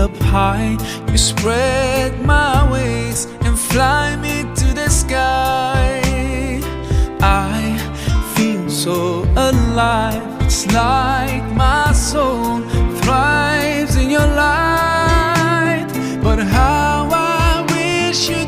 up high, you spread my wings and fly me to the sky. I feel so alive, it's like my soul thrives in your light. But how I wish you